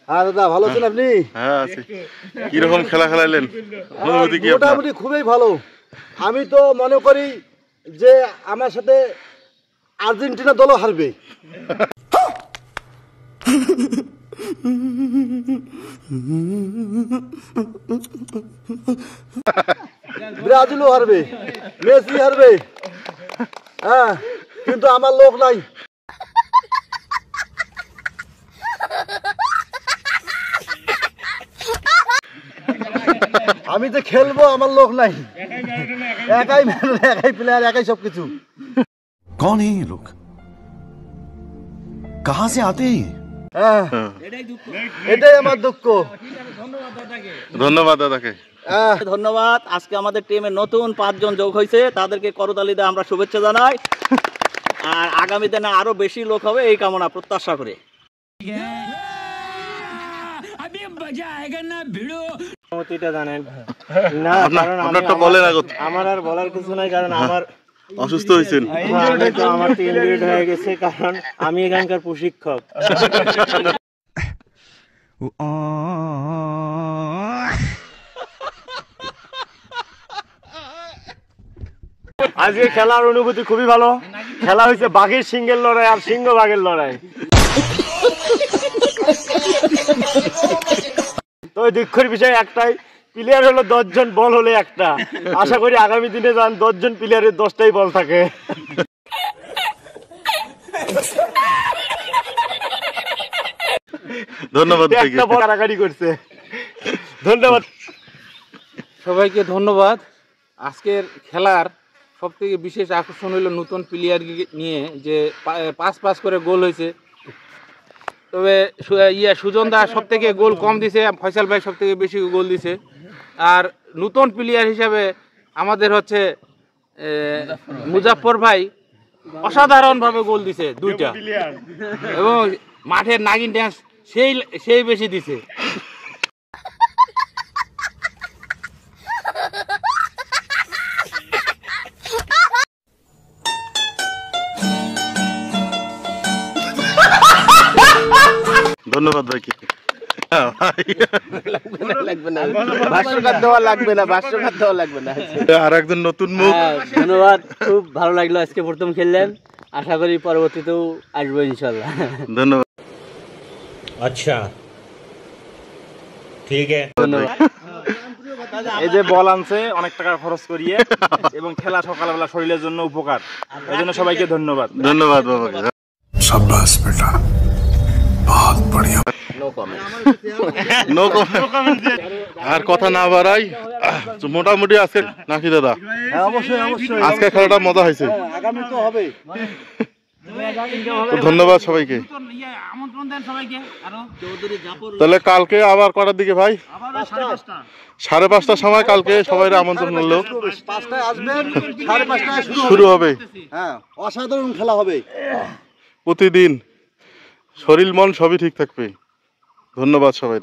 হ্যাঁ দাদা, ভালো আছেন আপনি? হ্যাঁ আছি। কিরকম খেলা খেলাইলেন, অনুভূতি কি আপনার? মোটামুটি খুবই ভালো। আমি তো মনে করি যে আমার সাথে আর্জেন্টিনা দলও হারবে। ব্রাজিলও হারবে, মেসি হারবে। হ্যাঁ, কিন্তু আমার লোক নাই। আমি যে খেলবো, আমার লোক নাই। একাই একাই প্লেয়ার, একাই সবকিছু। कौन है ये लोग? कहां से आते हैं? হ্যাঁ, এটাই আমার দুঃখ। ধন্যবাদ দাদাকে। ধন্যবাদ। আজকে আমাদের টিমে নতুন 5 জন যোগ হয়েছে, তাদেরকে করতালি দিয়ে আমরা শুভেচ্ছা জানাই। আর আগামী দিনে আরো বেশি লোক হবে এই কামনা প্রত্যাশা করে। জানেন না, আপনারটা বলেন আগত। আমার আর বলার কিছু নাই, কারণ আমার অসুস্থ হয়েছেন? আমার তো ইনজুরিড হয়ে গেছে, কারণ আমি এখানকার প্রশিক্ষক। আজকে খেলার অনুভূতি খুবই ভালো। খেলা হয়েছে বাঘের সিংহের লড়াই আর সিংহ বাঘের লড়াই। তো দুঃখের বিষয় একটাই, প্লেয়ার হলো 10 জন, বল হলে একটা। আশা করি আগামী দিনে 10 জন প্লেয়ারের 10টাই বল থাকে। ধন্যবাদ। একটা বল কারাকারি করছে। ধন্যবাদ সবাইকে, ধন্যবাদ। আজকের খেলার সবথেকে বিশেষ আকর্ষণ হলো নতুন প্লেয়ার নিয়ে যে 5-5 করে গোল হয়েছে। তবে সুজন দা সব থেকে গোল কম দিছে, ফয়সাল ভাই সব থেকে বেশি গোল দিছে। আর নতুন প্লেয়ার হিসাবে আমাদের হচ্ছে মুজাফফর ভাই অসাধারণভাবে গোল দিছে 2টা, এবং মাঠের নাগিন ড্যান্স সেই বেশি দিছে। ধন্যবাদ ভাইকে। আর একজন নতুন মুখ। ধন্যবাদ, খুব ভালো লাগলো। আজকে প্রথম খেললেন, আশা করি পরবর্তীতেও আসবো ইনশাল্লাহ। ধন্যবাদ। আচ্ছা, ঠিক আছে। ধন্যবাদ। এই যে বল আনছে অনেক টাকা খরচ করিয়ে, এবং খেলা সকালবেলা শরীরের জন্য উপকার, এই জন্য সবাইকে ধন্যবাদ। ধন্যবাদ বাবাকে। शाबाश बेटा, बहुत बढ़िया। No comment. আর কথা না বাড়াই, মোটামুটি আজকে নাকি দাদা? হ্যাঁ, অবশ্যই অবশ্যই। আজকে খেলাটা মজা হয়েছে। আগামী তো হবে। ধন্যবাদ সবাইকে। আমন্ত্রণ দেন সবাইকে। আরো চৌধুরী জাফর তাহলে কালকে আবার কটার দিকে ভাই? 5:30টার সময় কালকে সবাই আমন্ত্রণ হলো। 5টায় আসবেন, 5:30টায় শুরু হবে। হ্যাঁ, অসাধারণ খেলা হবে। প্রতিদিন শরীর মন সবই ঠিক থাকবে। ধন্যবাদ সবাই।